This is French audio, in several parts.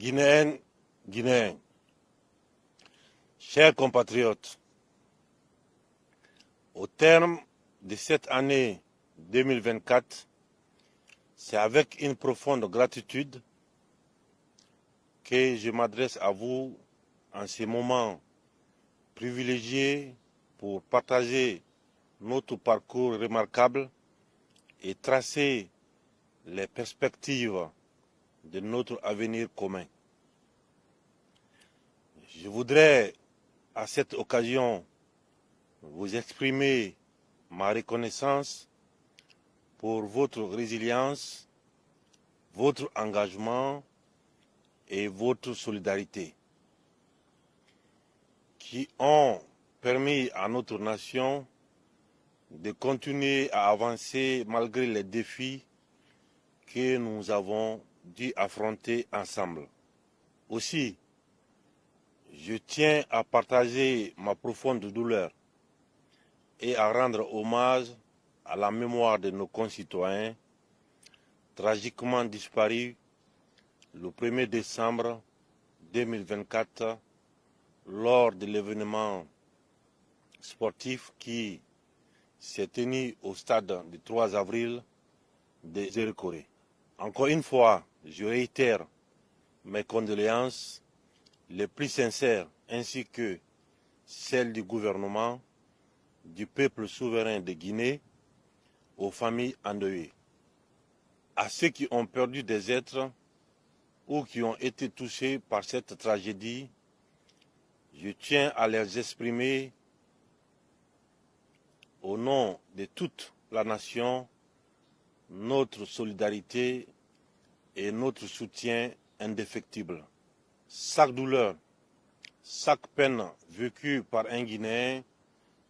Guinéennes, Guinéens, chers compatriotes, au terme de cette année 2024, c'est avec une profonde gratitude que je m'adresse à vous en ces moments privilégiés pour partager notre parcours remarquable et tracer les perspectives de notre avenir commun. Je voudrais à cette occasion vous exprimer ma reconnaissance pour votre résilience, votre engagement et votre solidarité qui ont permis à notre nation de continuer à avancer malgré les défis que nous avons dû affronter ensemble. Aussi, je tiens à partager ma profonde douleur et à rendre hommage à la mémoire de nos concitoyens tragiquement disparus le 1er décembre 2024 lors de l'événement sportif qui s'est tenu au stade du 3 avril de Zérekoré. Encore une fois, je réitère mes condoléances les plus sincères ainsi que celles du gouvernement, du peuple souverain de Guinée, aux familles endeuillées. À ceux qui ont perdu des êtres ou qui ont été touchés par cette tragédie, je tiens à leur exprimer au nom de toute la nation notre solidarité et notre soutien indéfectible. Chaque douleur, chaque peine vécue par un Guinéen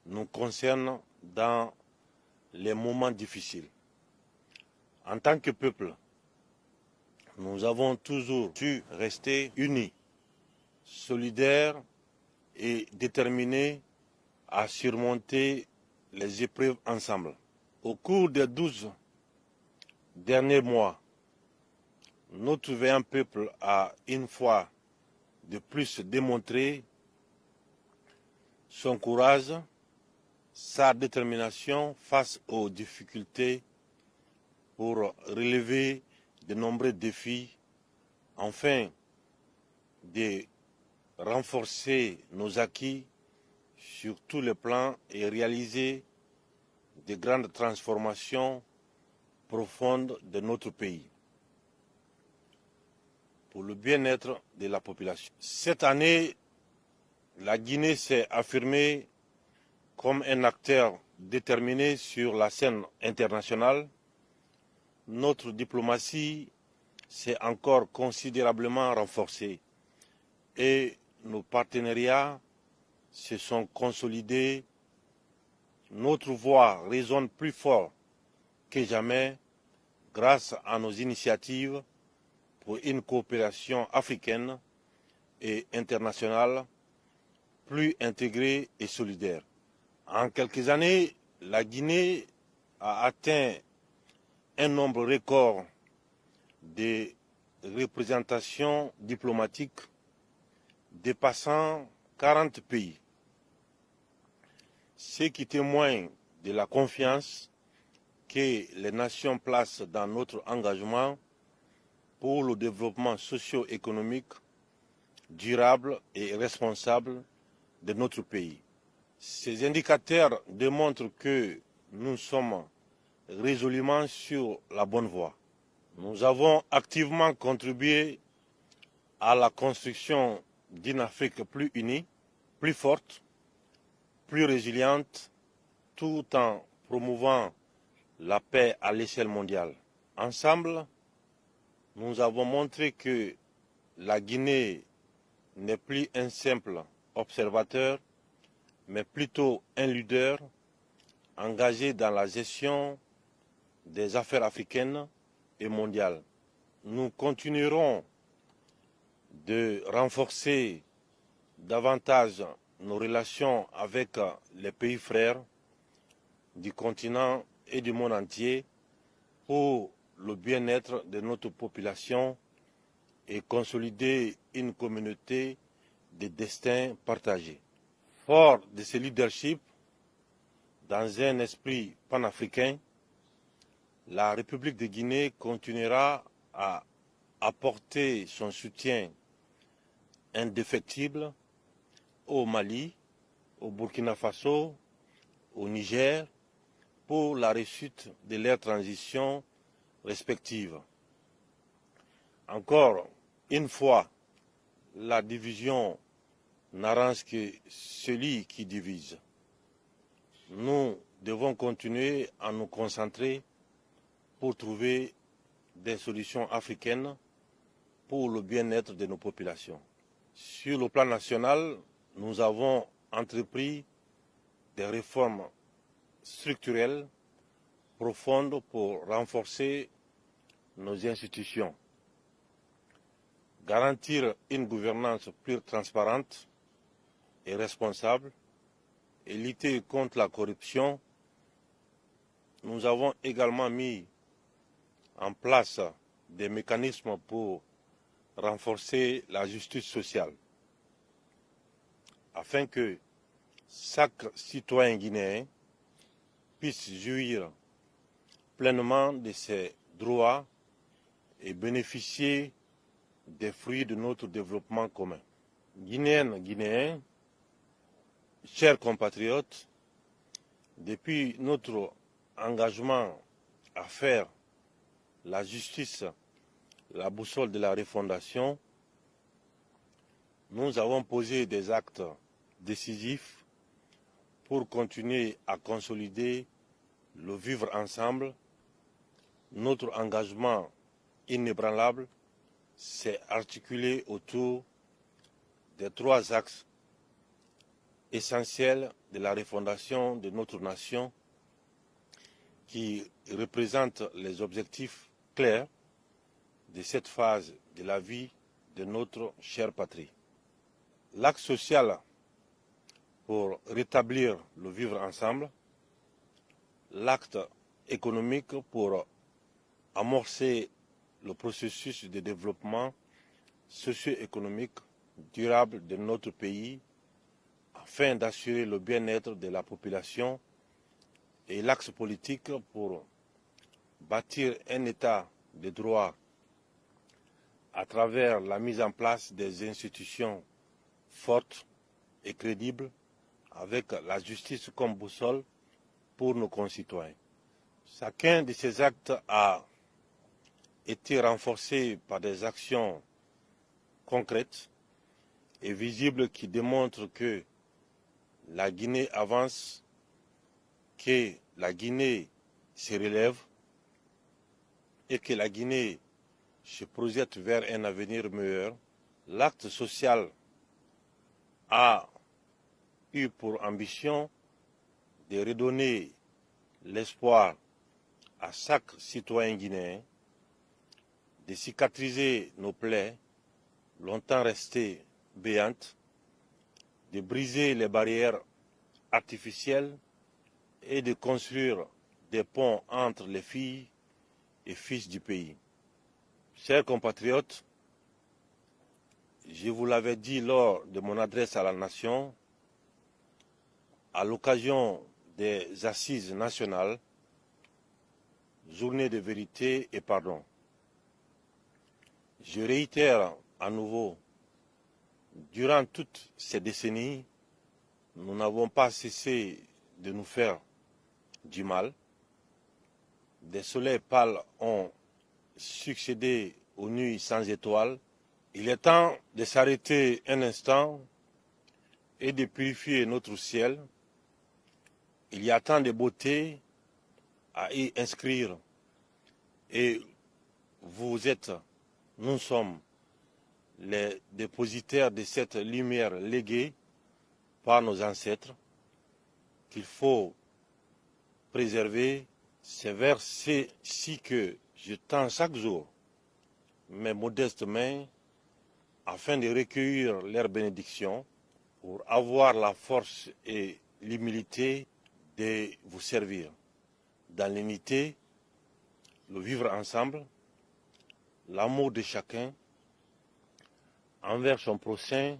nous concerne dans les moments difficiles. En tant que peuple, nous avons toujours su rester unis, solidaires et déterminés à surmonter les épreuves ensemble. Au cours des 12 derniers mois, notre vaillant peuple a une fois de plus démontré son courage, sa détermination face aux difficultés pour relever de nombreux défis, afin de renforcer nos acquis sur tous les plans et réaliser de grandes transformations profondes de notre pays pour le bien-être de la population. Cette année, la Guinée s'est affirmée comme un acteur déterminé sur la scène internationale. Notre diplomatie s'est encore considérablement renforcée et nos partenariats se sont consolidés. Notre voix résonne plus fort que jamais grâce à nos initiatives pour une coopération africaine et internationale plus intégrée et solidaire. En quelques années, la Guinée a atteint un nombre record de représentations diplomatiques dépassant 40 pays, ce qui témoigne de la confiance que les nations placent dans notre engagement pour le développement socio-économique durable et responsable de notre pays. Ces indicateurs démontrent que nous sommes résolument sur la bonne voie. Nous avons activement contribué à la construction d'une Afrique plus unie, plus forte, plus résiliente, tout en promouvant la paix à l'échelle mondiale. Ensemble, nous avons montré que la Guinée n'est plus un simple observateur, mais plutôt un leader engagé dans la gestion des affaires africaines et mondiales. Nous continuerons de renforcer davantage nos relations avec les pays frères du continent et du monde entier pour le bien-être de notre population et consolider une communauté de destin partagé. Fort de ce leadership, dans un esprit panafricain, la République de Guinée continuera à apporter son soutien indéfectible au Mali, au Burkina Faso, au Niger, pour la réussite de leurs transitions respectives. Encore une fois, la division n'arrange que celui qui divise. Nous devons continuer à nous concentrer pour trouver des solutions africaines pour le bien-être de nos populations. Sur le plan national, nous avons entrepris des réformes structurelles profondes pour renforcer nos institutions, garantir une gouvernance plus transparente et responsable et lutter contre la corruption. Nous avons également mis en place des mécanismes pour renforcer la justice sociale, afin que chaque citoyen guinéen puisse jouir pleinement de ses droits et bénéficier des fruits de notre développement commun. Guinéennes, Guinéens, chers compatriotes, depuis notre engagement à faire la justice la boussole de la refondation, nous avons posé des actes décisifs pour continuer à consolider le vivre ensemble. Notre engagement inébranlable s'est articulé autour des trois axes essentiels de la refondation de notre nation qui représentent les objectifs clairs de cette phase de la vie de notre chère patrie. L'axe social pour rétablir le vivre ensemble, l'acte économique pour amorcer le processus de développement socio-économique durable de notre pays afin d'assurer le bien-être de la population, et l'axe politique pour bâtir un état de droit à travers la mise en place des institutions fortes et crédibles avec la justice comme boussole pour nos concitoyens. Chacun de ces actes a été renforcé par des actions concrètes et visibles qui démontrent que la Guinée avance, que la Guinée se relève et que la Guinée se projette vers un avenir meilleur. L'acte social a eu pour ambition de redonner l'espoir à chaque citoyen guinéen, de cicatriser nos plaies longtemps restées béantes, de briser les barrières artificielles et de construire des ponts entre les filles et fils du pays. Chers compatriotes, je vous l'avais dit lors de mon adresse à la nation, à l'occasion des assises nationales, journée de vérité et pardon. Je réitère à nouveau, durant toutes ces décennies, nous n'avons pas cessé de nous faire du mal. Des soleils pâles ont succédé aux nuits sans étoiles. Il est temps de s'arrêter un instant et de purifier notre ciel. Il y a tant de beauté à y inscrire et nous sommes les dépositaires de cette lumière léguée par nos ancêtres qu'il faut préserver. C'est vers ceci que je tends chaque jour mes modestes mains afin de recueillir leurs bénédictions pour avoir la force et l'humilité de vous servir dans l'unité, le vivre ensemble, l'amour de chacun envers son prochain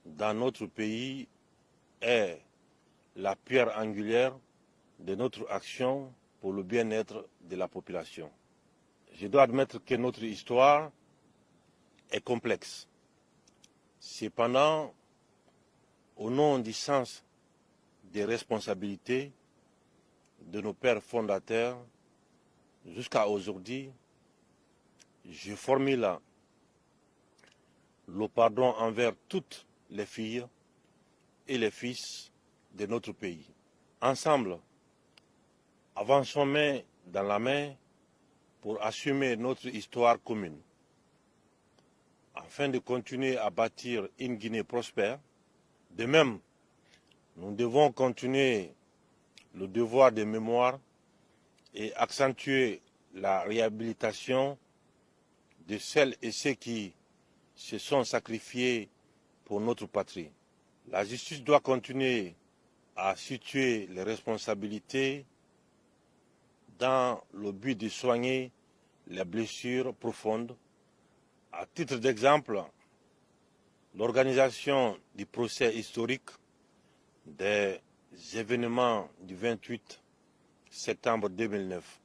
dans notre pays est la pierre angulaire de notre action pour le bien-être de la population. Je dois admettre que notre histoire est complexe. Cependant, au nom du sens des responsabilités de nos pères fondateurs, jusqu'à aujourd'hui, je formule le pardon envers toutes les filles et les fils de notre pays. Ensemble, avançons main dans la main pour assumer notre histoire commune, afin de continuer à bâtir une Guinée prospère. De même, nous devons continuer le devoir de mémoire et accentuer la réhabilitation de celles et ceux qui se sont sacrifiés pour notre patrie. La justice doit continuer à situer les responsabilités dans le but de soigner les blessures profondes. À titre d'exemple, l'organisation du procès historique des événements du 28 septembre 2009,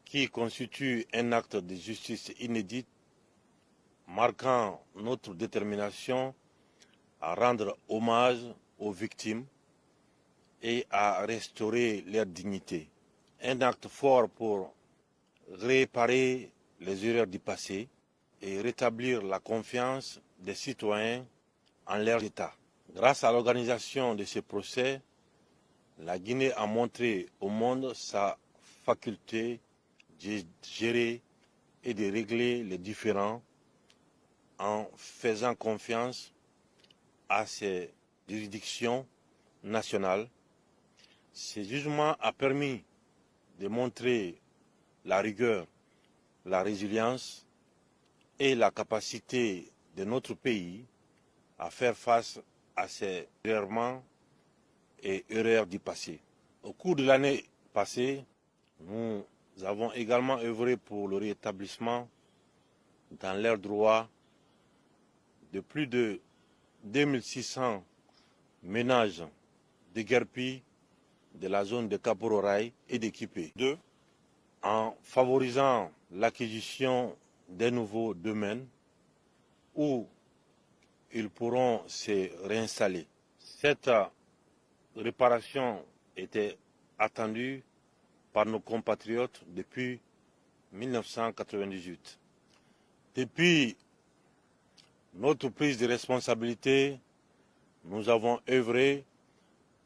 qui constitue un acte de justice inédit, marquant notre détermination à rendre hommage aux victimes et à restaurer leur dignité. Un acte fort pour réparer les erreurs du passé et rétablir la confiance des citoyens en leur État. Grâce à l'organisation de ce procès, la Guinée a montré au monde sa faculté de gérer et de régler les différends en faisant confiance à ses juridictions nationales. Ce jugement a permis de montrer la rigueur, la résilience et la capacité de notre pays à faire face à ces errements et erreurs du passé. Au cours de l'année passée, nous avons également œuvré pour le rétablissement dans leurs droits de plus de 2600 ménages déguerpis de la zone de Kapororaï et d'Équipé. Deux, en favorisant l'acquisition des nouveaux domaines où ils pourront se réinstaller. Cette réparation était attendue par nos compatriotes depuis 1998. Depuis notre prise de responsabilité, nous avons œuvré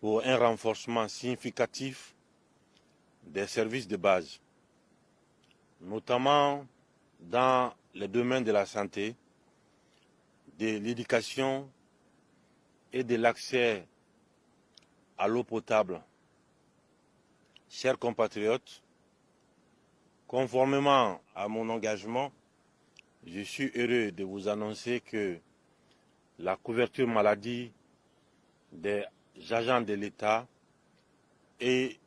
pour un renforcement significatif des services de base, notamment dans les domaines de la santé, de l'éducation et de l'accès à l'eau potable. Chers compatriotes, conformément à mon engagement, je suis heureux de vous annoncer que la couverture maladie des agents de l'État et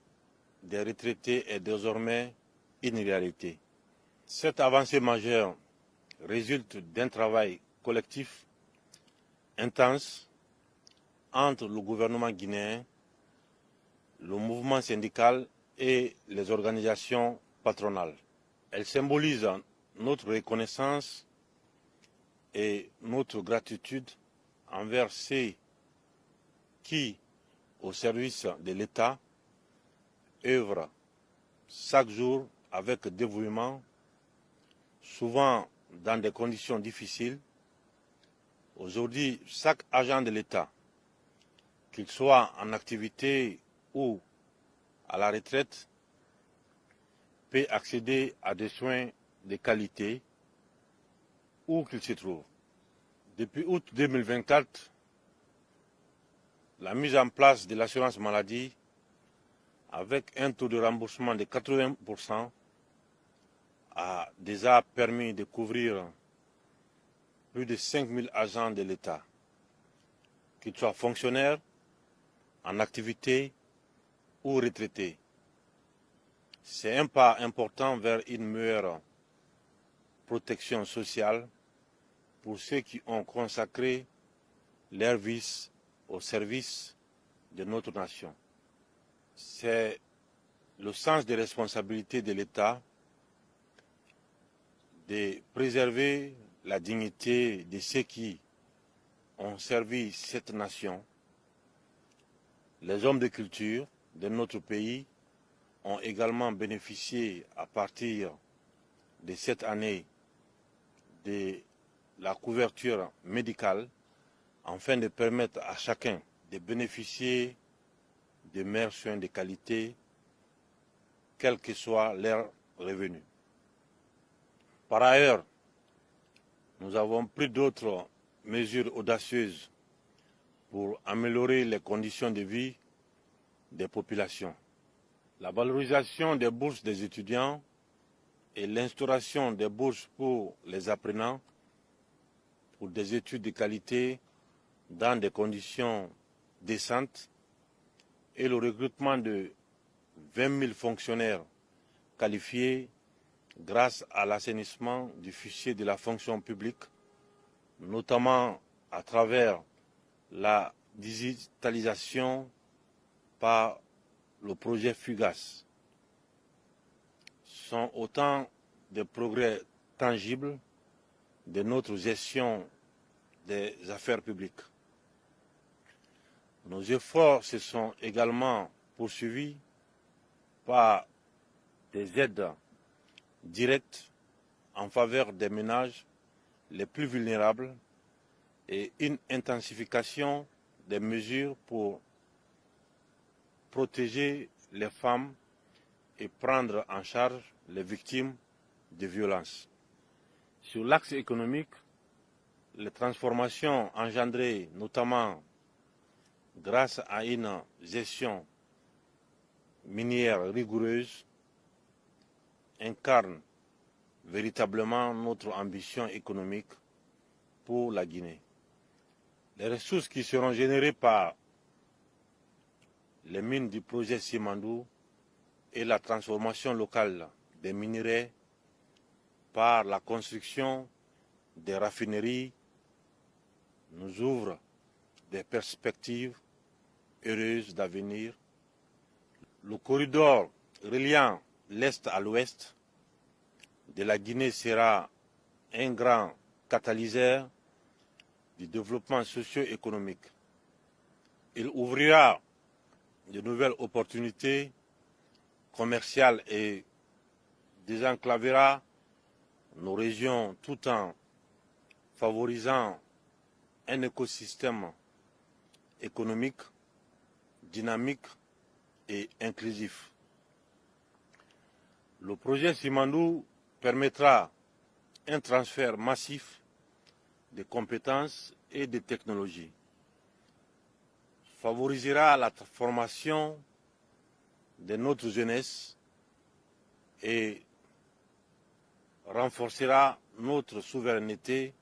des retraités est désormais une réalité. Cette avancée majeure résulte d'un travail collectif intense entre le gouvernement guinéen, le mouvement syndical et les organisations patronales. Elle symbolise notre reconnaissance et notre gratitude envers ceux qui, au service de l'État, œuvrent chaque jour avec dévouement, souvent dans des conditions difficiles. Aujourd'hui, chaque agent de l'État, qu'il soit en activité ou à la retraite, peut accéder à des soins de qualité où qu'il se trouve. Depuis août 2024, la mise en place de l'assurance maladie avec un taux de remboursement de 80% a déjà permis de couvrir plus de 5000 agents de l'État, qu'ils soient fonctionnaires, en activité ou retraités. C'est un pas important vers une meilleure protection sociale pour ceux qui ont consacré leur vie au service de notre nation. C'est le sens des responsabilités de l'État de préserver la dignité de ceux qui ont servi cette nation. Les hommes de culture de notre pays ont également bénéficié à partir de cette année de la couverture médicale afin de permettre à chacun de bénéficier de meilleurs soins de qualité, quel que soit leur revenu. Par ailleurs, nous avons pris d'autres mesures audacieuses pour améliorer les conditions de vie des populations. La valorisation des bourses des étudiants et l'instauration des bourses pour les apprenants pour des études de qualité dans des conditions décentes et le recrutement de 20 000 fonctionnaires qualifiés grâce à l'assainissement du fichier de la fonction publique, notamment à travers la digitalisation par le projet FUGAS, sont autant de progrès tangibles de notre gestion des affaires publiques. Nos efforts se sont également poursuivis par des aides directes en faveur des ménages les plus vulnérables et une intensification des mesures pour protéger les femmes et prendre en charge les victimes de violences. Sur l'axe économique, les transformations engendrées notamment grâce à une gestion minière rigoureuse incarnent véritablement notre ambition économique pour la Guinée. Les ressources qui seront générées par les mines du projet Simandou et la transformation locale des minerais par la construction des raffineries nous ouvrent des perspectives heureuses d'avenir. Le corridor reliant l'Est à l'Ouest de la Guinée sera un grand catalyseur du développement socio-économique. Il ouvrira de nouvelles opportunités commerciales et désenclavera nos régions tout en favorisant un écosystème économique dynamique et inclusif. Le projet Simandou permettra un transfert massif de compétences et de technologies, favorisera la formation de notre jeunesse et renforcera notre souveraineté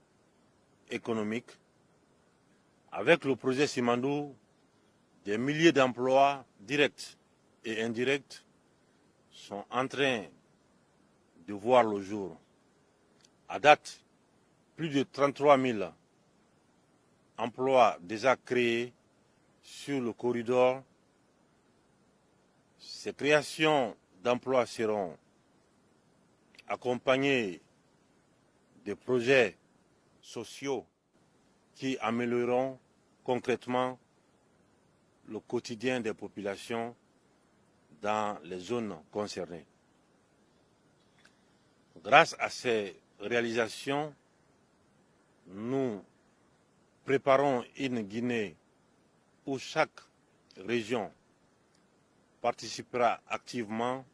économique. Avec le projet Simandou, des milliers d'emplois directs et indirects sont en train de voir le jour. À date, plus de 33 000 emplois déjà créés sur le corridor. Ces créations d'emplois seront accompagnées de projets sociaux qui amélioreront concrètement le quotidien des populations dans les zones concernées. Grâce à ces réalisations, nous préparons une Guinée où chaque région participera activement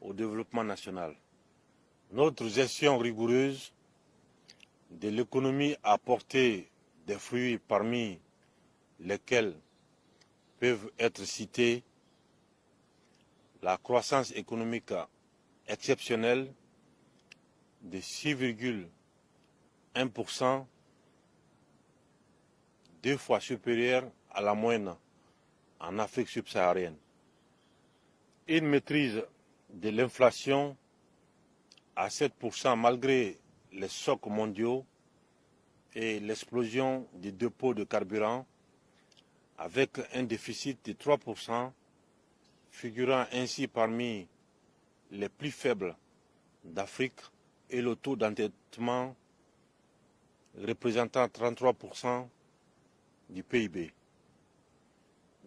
au développement national. Notre gestion rigoureuse de l'économie a porté des fruits parmi lesquels peuvent être cités la croissance économique exceptionnelle de 6,1%, 2 fois supérieure à la moyenne en Afrique subsaharienne. Une maîtrise de l'inflation à 7% malgré les chocs mondiaux et l'explosion des dépôts de carburant avec un déficit de 3%, figurant ainsi parmi les plus faibles d'Afrique et le taux d'endettement représentant 33% du PIB.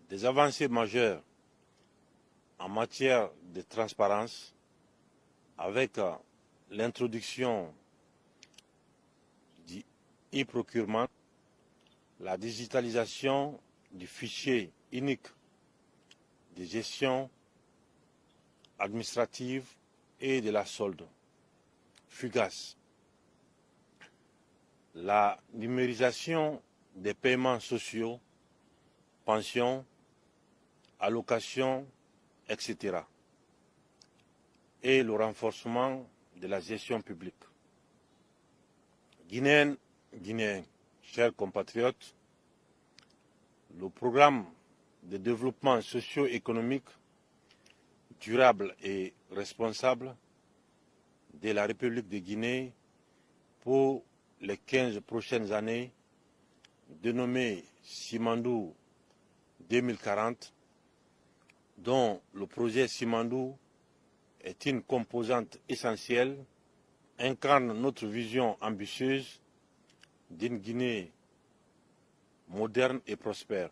Des avancées majeures en matière de transparence avec l'introduction du e-procurement, la digitalisation du fichier unique de gestion administrative et de la solde, FUGAS, la numérisation des paiements sociaux, pensions, allocations, etc. et le renforcement de la gestion publique. Guinéens, chers compatriotes, le programme de développement socio-économique durable et responsable de la République de Guinée pour les 15 prochaines années, dénommé Simandou 2040, dont le projet Simandou est une composante essentielle, incarne notre vision ambitieuse d'une Guinée moderne et prospère.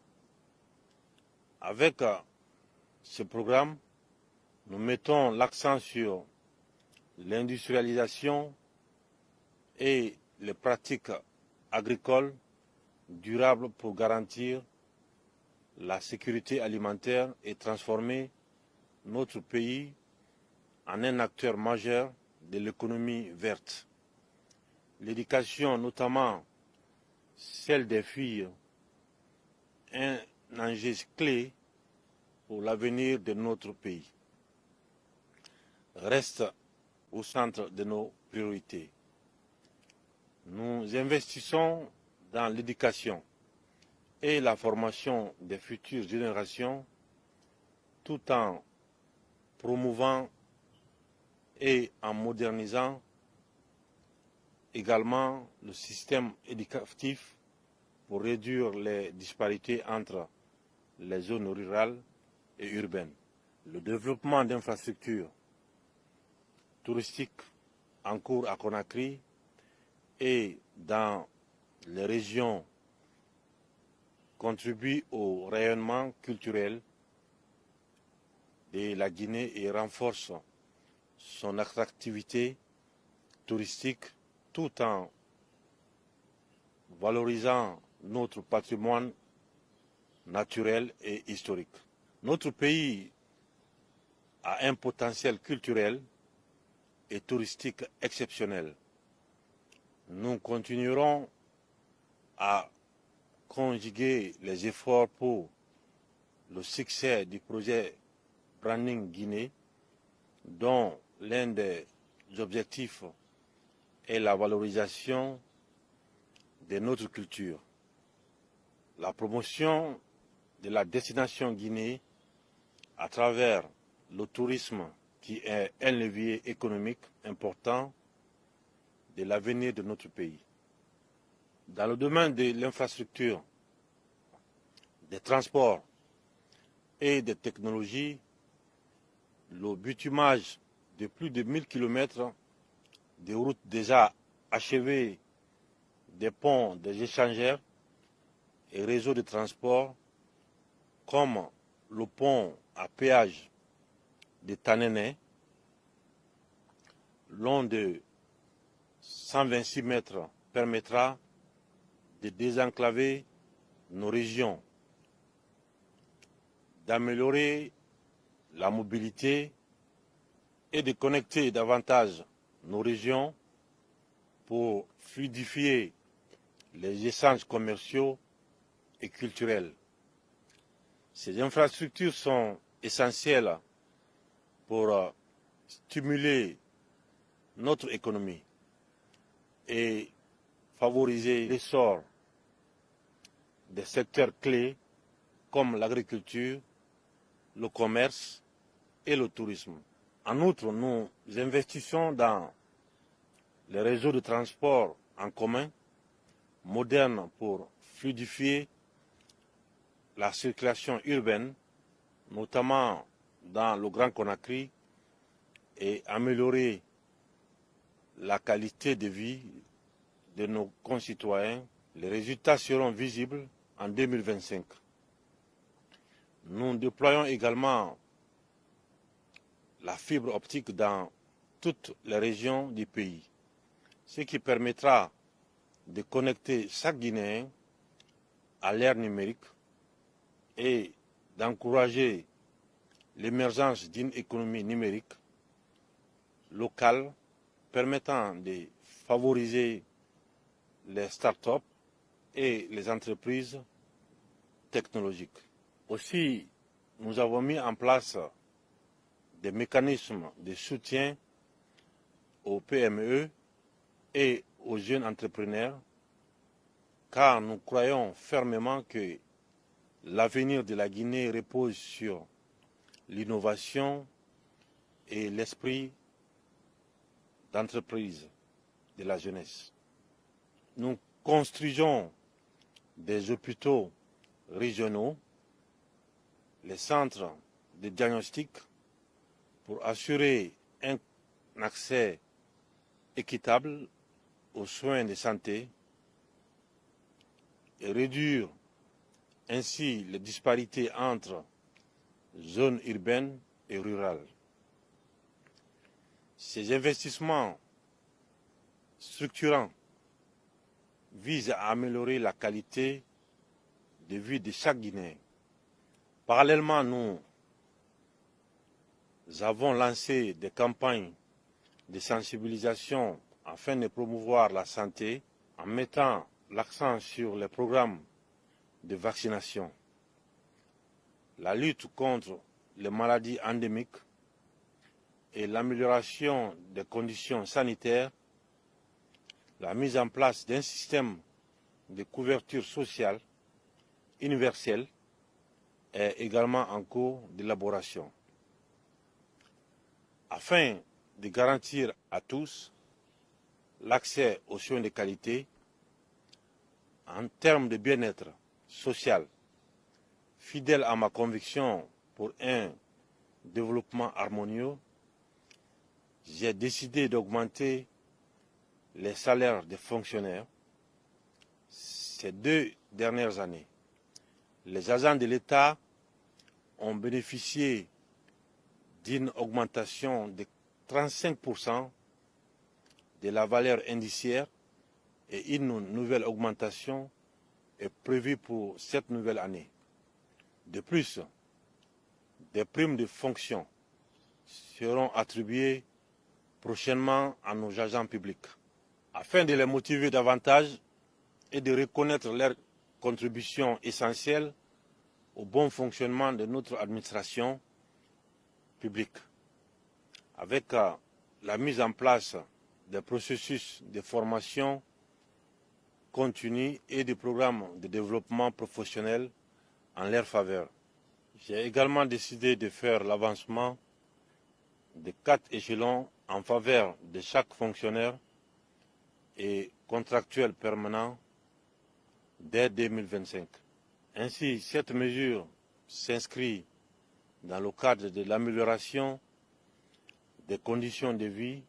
Avec ce programme, nous mettons l'accent sur l'industrialisation et les pratiques agricoles durables pour garantir la sécurité alimentaire et transformer notre pays en un acteur majeur de l'économie verte. L'éducation, notamment celle des filles, est un enjeu clé pour l'avenir de notre pays, reste au centre de nos priorités. Nous investissons dans l'éducation et la formation des futures générations tout en promouvant et en modernisant également le système éducatif pour réduire les disparités entre les zones rurales et urbaines. Le développement d'infrastructures touristiques en cours à Conakry et dans les régions contribue au rayonnement culturel de la Guinée et renforce son attractivité touristique tout en valorisant notre patrimoine naturel et historique. Notre pays a un potentiel culturel et touristique exceptionnel. Nous continuerons à conjuguer les efforts pour le succès du projet Branding Guinée, dont l'un des objectifs est la valorisation de notre culture. La promotion de la destination Guinée à travers le tourisme qui est un levier économique important de l'avenir de notre pays. Dans le domaine de l'infrastructure, des transports et des technologies, le bitumage de plus de 1000 km de routes déjà achevées, des ponts, des échangeurs et réseaux de transport comme le pont à péage de Tanene, long de 126 mètres, permettra de désenclaver nos régions, d'améliorer la mobilité et de connecter davantage nos régions pour fluidifier les échanges commerciaux et culturels. Ces infrastructures sont essentielles pour stimuler notre économie et favoriser l'essor des secteurs clés comme l'agriculture, le commerce et le tourisme. En outre, nous investissons dans les réseaux de transport en commun modernes pour fluidifier la circulation urbaine, notamment dans le Grand Conakry, et améliorer la qualité de vie de nos concitoyens. Les résultats seront visibles en 2025. Nous déployons également la fibre optique dans toutes les régions du pays, ce qui permettra de connecter chaque Guinéen à l'ère numérique et d'encourager l'émergence d'une économie numérique locale permettant de favoriser les start-up et les entreprises technologiques. Aussi, nous avons mis en place des mécanismes de soutien aux PME et aux jeunes entrepreneurs, car nous croyons fermement que l'avenir de la Guinée repose sur l'innovation et l'esprit d'entreprise de la jeunesse. Nous construisons des hôpitaux régionaux, les centres de diagnostic pour assurer un accès équitable aux soins de santé et réduire ainsi les disparités entre zones urbaines et rurales. Ces investissements structurants visent à améliorer la qualité de vie de chaque Guinéen. Parallèlement, nous avons lancé des campagnes de sensibilisation afin de promouvoir la santé en mettant l'accent sur les programmes de vaccination, la lutte contre les maladies endémiques et l'amélioration des conditions sanitaires. La mise en place d'un système de couverture sociale universelle est également en cours d'élaboration. Afin de garantir à tous l'accès aux soins de qualité en termes de bien-être social, fidèle à ma conviction pour un développement harmonieux, j'ai décidé d'augmenter les salaires des fonctionnaires ces 2 dernières années. Les agents de l'État ont bénéficié d'une augmentation de 35% de la valeur indiciaire et une nouvelle augmentation est prévue pour cette nouvelle année. De plus, des primes de fonction seront attribuées prochainement à nos agents publics. Afin de les motiver davantage et de reconnaître leur contribution essentielle au bon fonctionnement de notre administration publique, avec la mise en place des processus de formation continue et des programmes de développement professionnel en leur faveur. J'ai également décidé de faire l'avancement de 4 échelons en faveur de chaque fonctionnaire et contractuel permanent dès 2025. Ainsi, cette mesure s'inscrit dans le cadre de l'amélioration des conditions de vie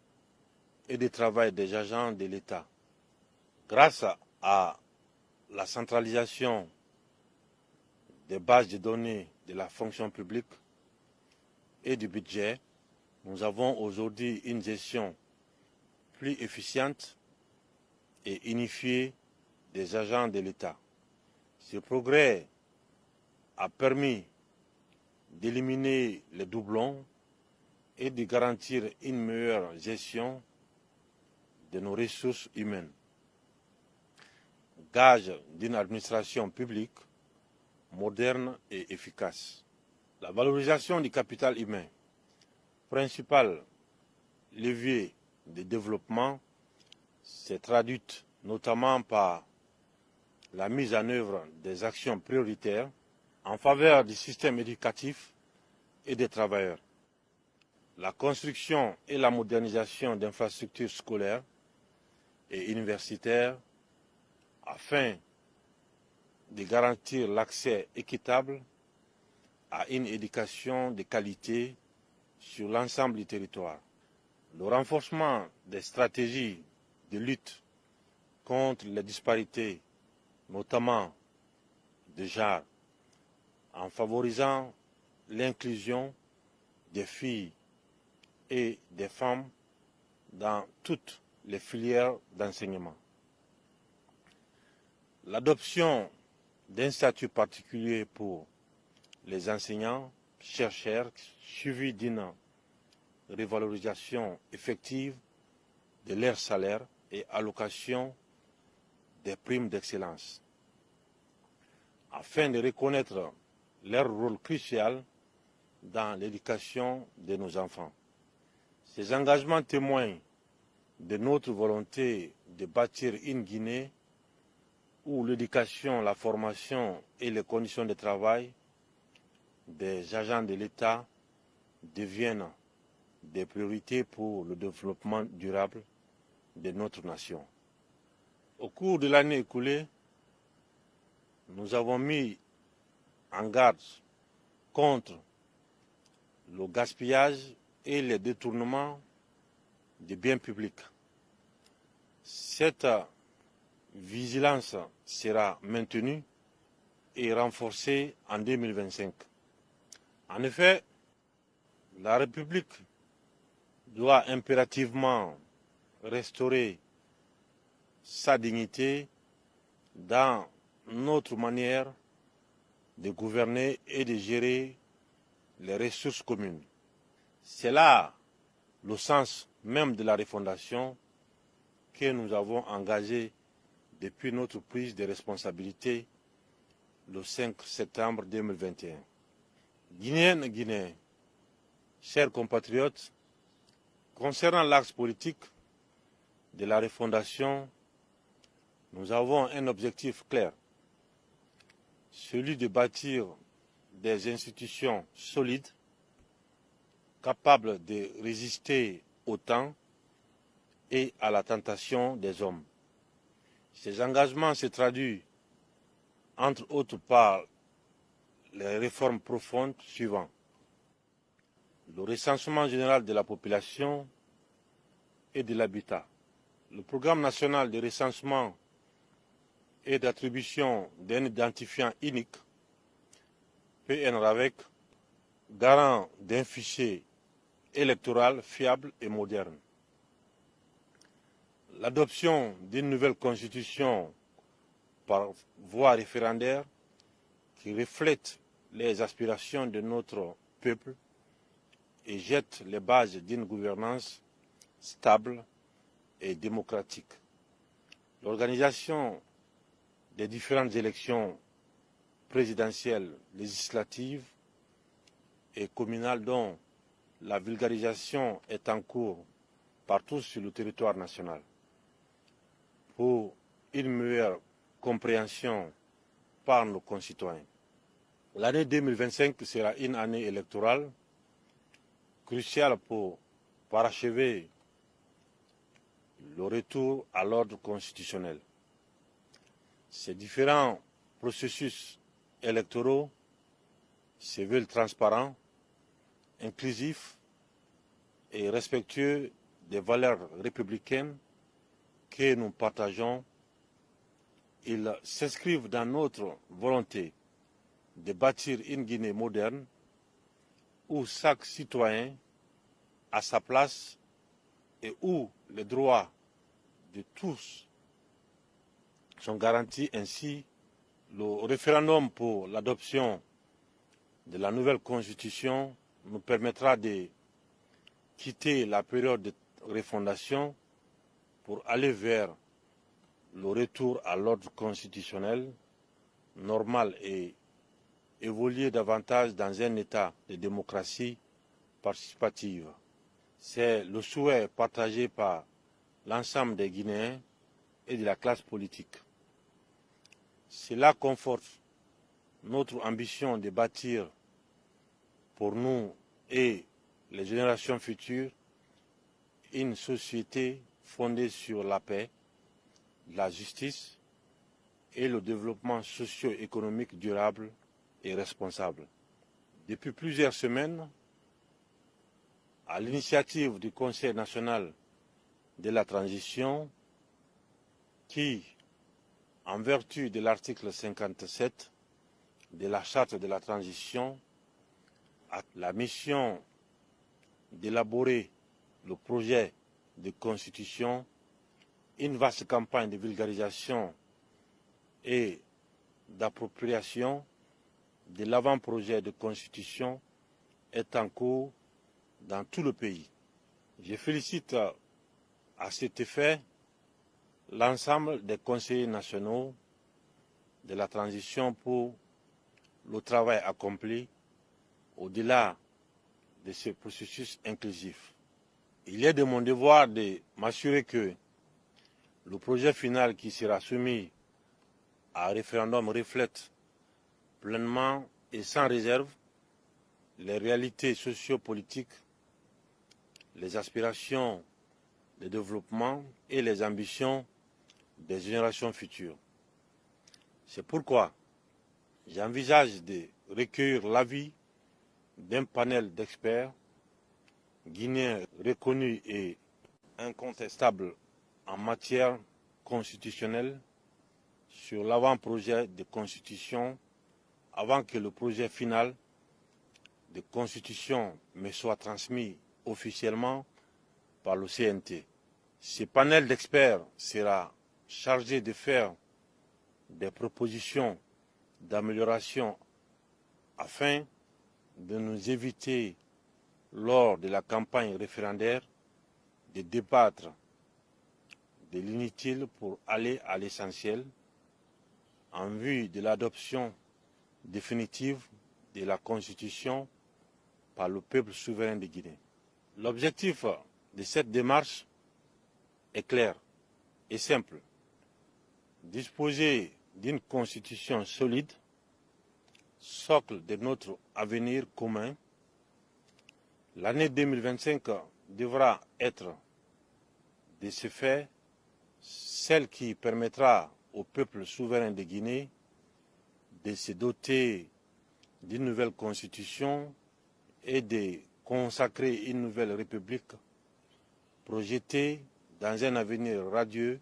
et de travail des agents de l'État. Grâce à la centralisation des bases de données de la fonction publique et du budget, nous avons aujourd'hui une gestion plus efficiente et unifiée des agents de l'État. Ce progrès a permis d'éliminer les doublons et de garantir une meilleure gestion de nos ressources humaines, gage d'une administration publique moderne et efficace. La valorisation du capital humain, principal levier de développement, s'est traduite notamment par la mise en œuvre des actions prioritaires en faveur du système éducatif et des travailleurs, la construction et la modernisation d'infrastructures scolaires et universitaires afin de garantir l'accès équitable à une éducation de qualité sur l'ensemble du territoire. Le renforcement des stratégies de lutte contre les disparités, notamment de genre, en favorisant l'inclusion des filles et des femmes dans toutes les filières d'enseignement. L'adoption d'un statut particulier pour les enseignants, chercheurs, suivi d'une revalorisation effective de leur salaire et allocation des primes d'excellence, afin de reconnaître leur rôle crucial dans l'éducation de nos enfants. Ces engagements témoignent de notre volonté de bâtir une Guinée où l'éducation, la formation et les conditions de travail des agents de l'État deviennent des priorités pour le développement durable de notre nation. Au cours de l'année écoulée, nous avons mis en garde contre le gaspillage et les détournements des biens publics. Cette vigilance sera maintenue et renforcée en 2025. En effet, la République doit impérativement restaurer sa dignité dans notre manière de gouverner et de gérer les ressources communes. C'est là le sens même de la refondation que nous avons engagée depuis notre prise de responsabilité le 5 septembre 2021. Guinéennes et Guinéens, chers compatriotes, concernant l'axe politique de la refondation, nous avons un objectif clair, celui de bâtir des institutions solides, capables de résister au temps et à la tentation des hommes. Ces engagements se traduisent, entre autres, par les réformes profondes suivantes. Le recensement général de la population et de l'habitat. Le programme national de recensement et d'attribution d'un identifiant unique, PNRAVEC, garant d'un fichier électoral fiable et moderne. L'adoption d'une nouvelle constitution par voie référendaire qui reflète les aspirations de notre peuple et jette les bases d'une gouvernance stable et démocratique. L'organisation des différentes élections présidentielles, législatives et communales dont la vulgarisation est en cours partout sur le territoire national pour une meilleure compréhension par nos concitoyens. L'année 2025 sera une année électorale cruciale pour parachever le retour à l'ordre constitutionnel. Ces différents processus électoraux se veulent transparents, inclusifs et respectueux des valeurs républicaines que nous partageons. Ils s'inscrivent dans notre volonté de bâtir une Guinée moderne où chaque citoyen a sa place et où les droits de tous sont garantis. Ainsi, le référendum pour l'adoption de la nouvelle constitution nous permettra de quitter la période de refondation pour aller vers le retour à l'ordre constitutionnel normal et évoluer davantage dans un état de démocratie participative. C'est le souhait partagé par l'ensemble des Guinéens et de la classe politique. Cela conforte notre ambition de bâtir pour nous et les générations futures une société fondée sur la paix, la justice et le développement socio-économique durable et responsable. Depuis plusieurs semaines, à l'initiative du Conseil national de la transition, qui, en vertu de l'article 57 de la Charte de la transition, a la mission d'élaborer le projet de constitution, une vaste campagne de vulgarisation et d'appropriation de l'avant-projet de constitution est en cours dans tout le pays. Je félicite à cet effet l'ensemble des conseillers nationaux de la transition pour le travail accompli au-delà de ce processus inclusif. Il est de mon devoir de m'assurer que le projet final qui sera soumis à référendum reflète pleinement et sans réserve les réalités sociopolitiques, les aspirations de développement et les ambitions des générations futures. C'est pourquoi j'envisage de recueillir l'avis d'un panel d'experts guinéens reconnus et incontestables en matière constitutionnelle sur l'avant-projet de constitution avant que le projet final de constitution me soit transmis officiellement par le CNT. Ce panel d'experts sera chargé de faire des propositions d'amélioration afin de nous éviter, lors de la campagne référendaire, de débattre de l'inutile pour aller à l'essentiel en vue de l'adoption définitive de la Constitution par le peuple souverain de Guinée. L'objectif de cette démarche est clair et simple. Disposer d'une Constitution solide, socle de notre avenir commun. L'année 2025 devra être, de ce fait, celle qui permettra au peuple souverain de Guinée de se doter d'une nouvelle constitution et de consacrer une nouvelle république projetée dans un avenir radieux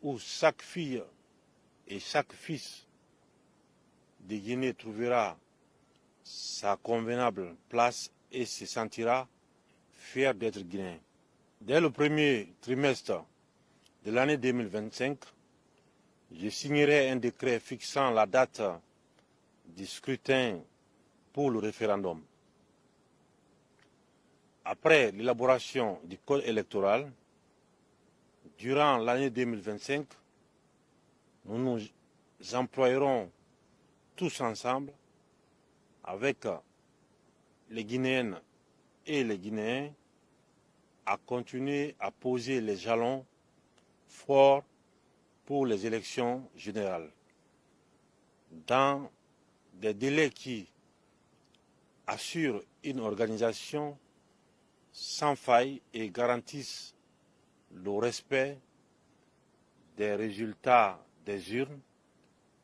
où chaque fille et chaque fils de Guinée trouvera sa convenable place et se sentira fier d'être guinéen. Dès le premier trimestre de l'année 2025, je signerai un décret fixant la date du scrutin pour le référendum. Après l'élaboration du code électoral, durant l'année 2025, nous nous employerons tous ensemble avec les Guinéennes et les Guinéens à continuer à poser les jalons forts pour les élections générales, dans des délais qui assurent une organisation sans faille et garantissent le respect des résultats des urnes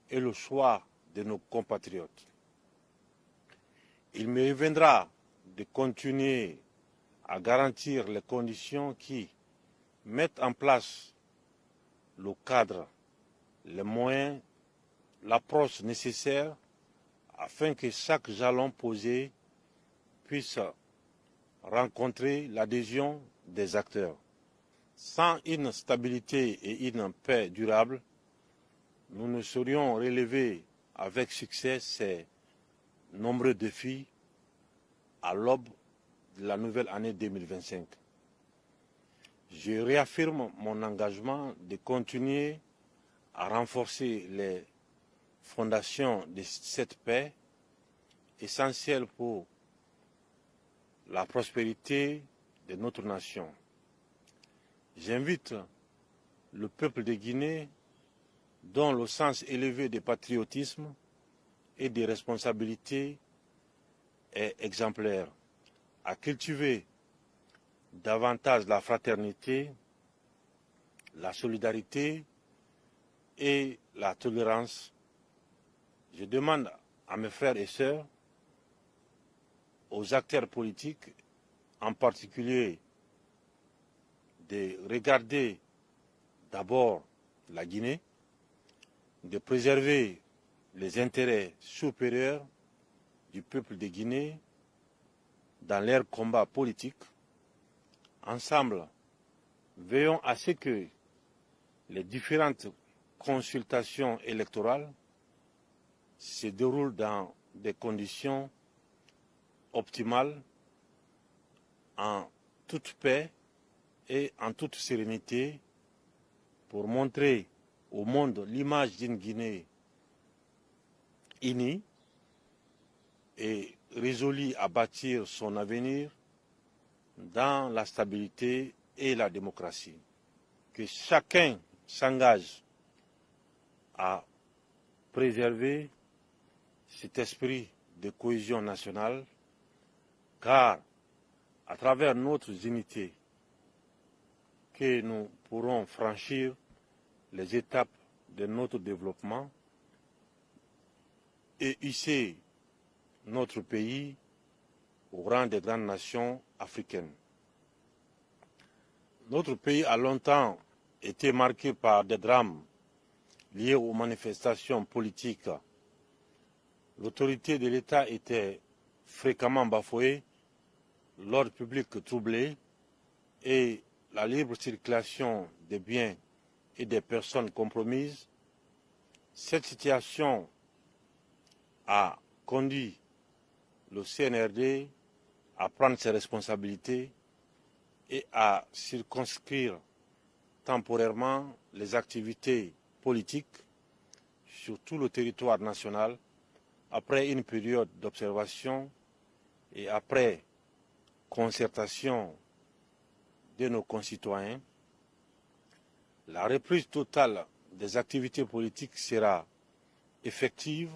et le choix de nos compatriotes. Il me reviendra de continuer à garantir les conditions qui mettent en place le cadre, les moyens, l'approche nécessaire afin que chaque jalon posé puisse rencontrer l'adhésion des acteurs. Sans une stabilité et une paix durable, nous ne saurions relever avec succès ces nombreux défis à l'aube de la nouvelle année 2025. Je réaffirme mon engagement de continuer à renforcer les fondations de cette paix essentielle pour la prospérité de notre nation. J'invite le peuple de Guinée, dont le sens élevé de patriotisme et de responsabilité est exemplaire, à cultiver davantage la fraternité, la solidarité et la tolérance. Je demande à mes frères et sœurs, aux acteurs politiques, en particulier, de regarder d'abord la Guinée, de préserver les intérêts supérieurs du peuple de Guinée dans leur combat politique. Ensemble, veillons à ce que les différentes consultations électorales se déroulent dans des conditions optimales, en toute paix et en toute sérénité, pour montrer au monde l'image d'une Guinée unie et résolue à bâtir son avenir dans la stabilité et la démocratie. Que chacun s'engage à préserver cet esprit de cohésion nationale, car à travers notre unité que nous pourrons franchir les étapes de notre développement et hisser notre pays au rang des grandes nations africaines. Notre pays a longtemps été marqué par des drames liés aux manifestations politiques. L'autorité de l'État était fréquemment bafouée, l'ordre public troublé et la libre circulation des biens et des personnes compromises. Cette situation a conduit le CNRD à prendre ses responsabilités et à circonscrire temporairement les activités politiques sur tout le territoire national après une période d'observation et après concertation de nos concitoyens. La reprise totale des activités politiques sera effective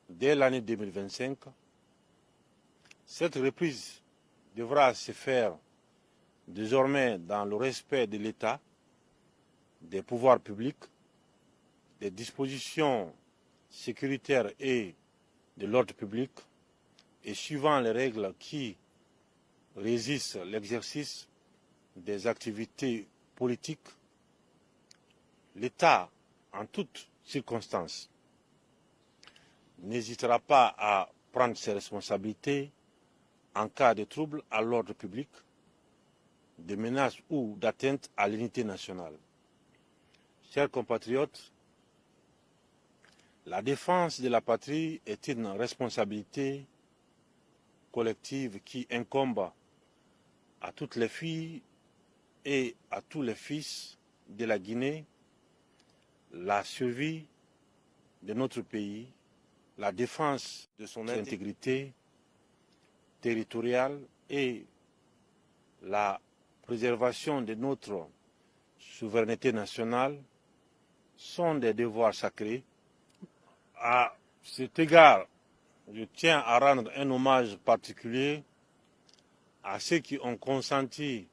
dès l'année 2025. Cette reprise devra se faire désormais dans le respect de l'État, des pouvoirs publics, des dispositions sécuritaires et de l'ordre public, et suivant les règles qui régissent l'exercice des activités politiques. L'État, en toutes circonstances, n'hésitera pas à prendre ses responsabilités en cas de trouble à l'ordre public, de menaces ou d'atteinte à l'unité nationale. Chers compatriotes, la défense de la patrie est une responsabilité collective qui incombe à toutes les filles et à tous les fils de la Guinée. La survie de notre pays, la défense de son intégrité territoriale et la préservation de notre souveraineté nationale sont des devoirs sacrés. À cet égard, je tiens à rendre un hommage particulier à ceux qui ont consenti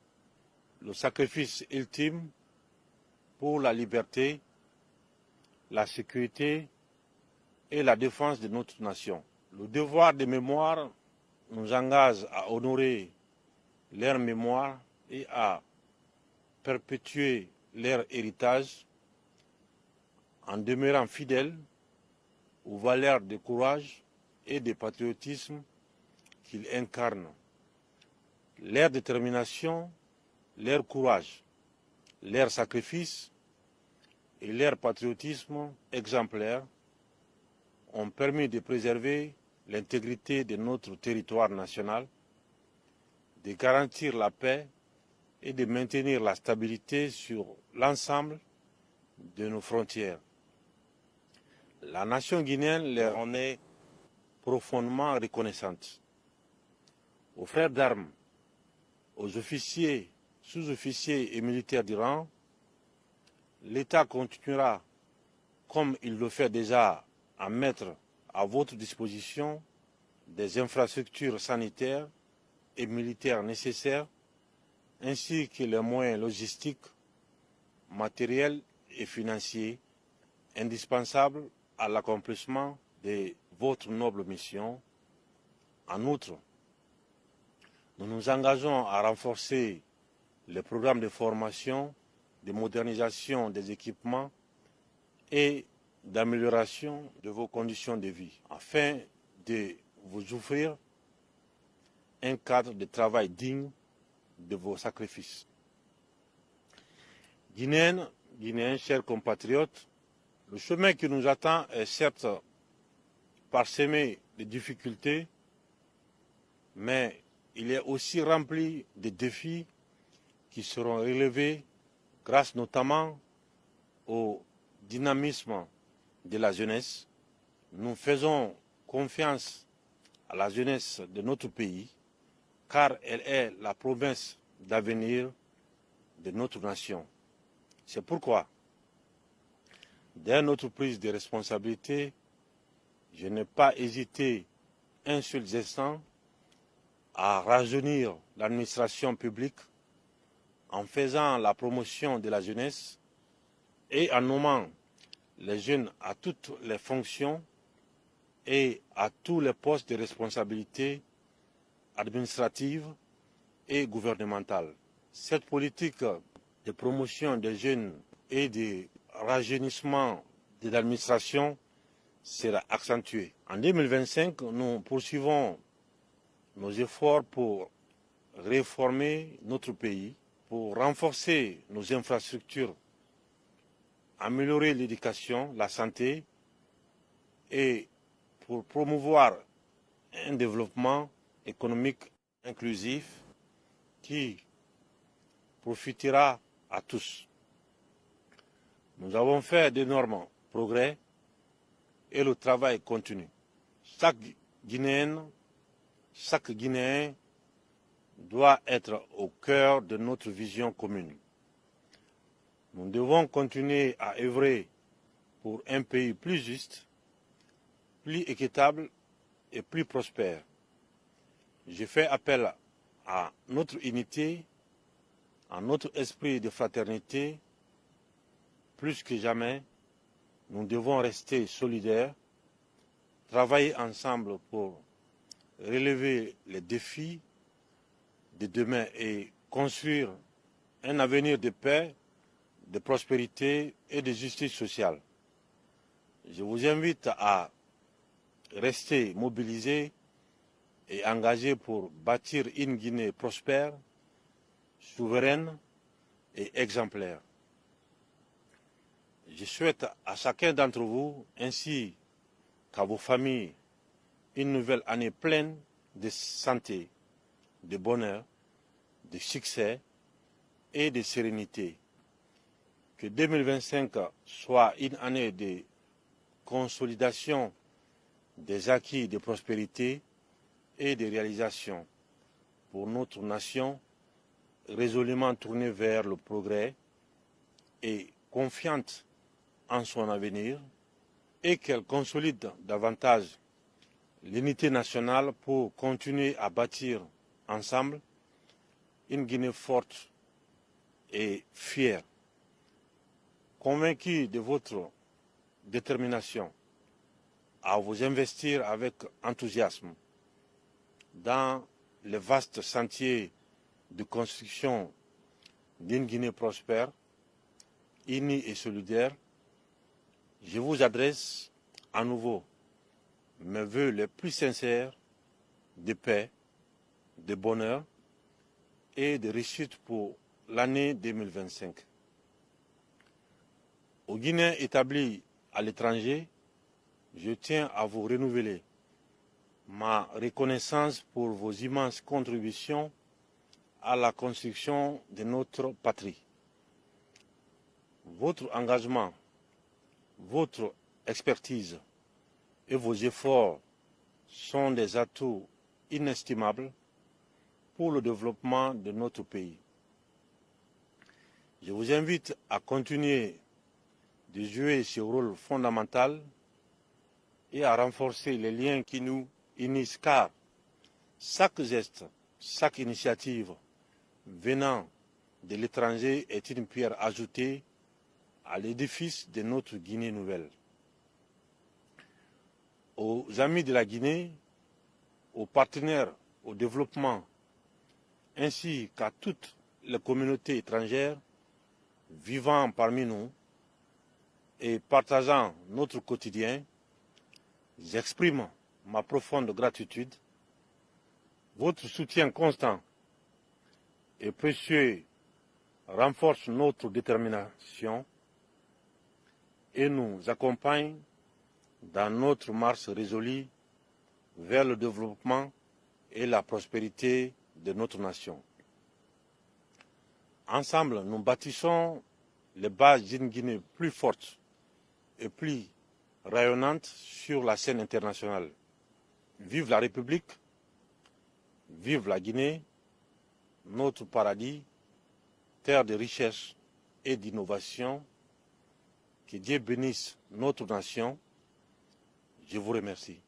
le sacrifice ultime pour la liberté, la sécurité et la défense de notre nation. Le devoir de mémoire nous engage à honorer leur mémoire et à perpétuer leur héritage en demeurant fidèles aux valeurs de courage et de patriotisme qu'ils incarnent. Leur détermination, leur courage, leur sacrifice et leur patriotisme exemplaire ont permis de préserver l'intégrité de notre territoire national, de garantir la paix et de maintenir la stabilité sur l'ensemble de nos frontières. La nation guinéenne leur en est profondément reconnaissante. Aux frères d'armes, aux officiers, sous-officiers et militaires du rang, l'État continuera, comme il le fait déjà, à mettre à votre disposition des infrastructures sanitaires et militaires nécessaires, ainsi que les moyens logistiques, matériels et financiers indispensable à l'accomplissement de votre noble mission. En outre, nous nous engageons à renforcer les programmes de formation, de modernisation des équipements et d'amélioration de vos conditions de vie, afin de vous offrir un cadre de travail digne de vos sacrifices. Guinéennes, Guinéens, chers compatriotes, le chemin qui nous attend est certes parsemé de difficultés, mais il est aussi rempli de défis qui seront relevés grâce notamment au dynamisme de la jeunesse. Nous faisons confiance à la jeunesse de notre pays, car elle est la promesse d'avenir de notre nation. C'est pourquoi, dès notre prise de responsabilité, je n'ai pas hésité un seul instant à rajeunir l'administration publique en faisant la promotion de la jeunesse et en nommant les jeunes à toutes les fonctions et à tous les postes de responsabilité administrative et gouvernementale. Cette politique de promotion des jeunes et de rajeunissement de l'administration sera accentuée. En 2025, nous poursuivons nos efforts pour réformer notre pays, pour renforcer nos infrastructures, améliorer l'éducation, la santé et pour promouvoir un développement économique inclusif qui profitera à tous. Nous avons fait d'énormes progrès et le travail continue. Chaque Guinéenne, chaque Guinéen doit être au cœur de notre vision commune. Nous devons continuer à œuvrer pour un pays plus juste, plus équitable et plus prospère. Je fais appel à notre unité, à notre esprit de fraternité. Plus que jamais, nous devons rester solidaires, travailler ensemble pour relever les défis de demain et construire un avenir de paix, de prospérité et de justice sociale. Je vous invite à rester mobilisés et engagés pour bâtir une Guinée prospère, souveraine et exemplaire. Je souhaite à chacun d'entre vous, ainsi qu'à vos familles, une nouvelle année pleine de santé, de bonheur, de succès et de sérénité. Que 2025 soit une année de consolidation des acquis de prospérité et de réalisation pour notre nation résolument tournée vers le progrès et confiante en son avenir, et qu'elle consolide davantage l'unité nationale pour continuer à bâtir ensemble une Guinée forte et fière. Convaincu de votre détermination à vous investir avec enthousiasme dans le vaste sentier de construction d'une Guinée prospère, unie et solidaire, je vous adresse à nouveau mes vœux les plus sincères de paix, de bonheur et de réussite pour l'année 2025. Aux Guinéens établis à l'étranger, je tiens à vous renouveler ma reconnaissance pour vos immenses contributions à la construction de notre patrie. Votre engagement, votre expertise et vos efforts sont des atouts inestimables pour le développement de notre pays. Je vous invite à continuer de jouer ce rôle fondamental et à renforcer les liens qui nous unissent, car chaque geste, chaque initiative venant de l'étranger est une pierre ajoutée à l'édifice de notre Guinée nouvelle. Aux amis de la Guinée, aux partenaires au développement, ainsi qu'à toutes les communautés étrangères vivant parmi nous et partageant notre quotidien, j'exprime ma profonde gratitude. Votre soutien constant et précieux renforce notre détermination et nous accompagne dans notre marche résolue vers le développement et la prospérité de notre nation. Ensemble, nous bâtissons les bases d'une Guinée plus forte et plus rayonnante sur la scène internationale. Vive la République, vive la Guinée, notre paradis, terre de richesse et d'innovation. Que Dieu bénisse notre nation. Je vous remercie.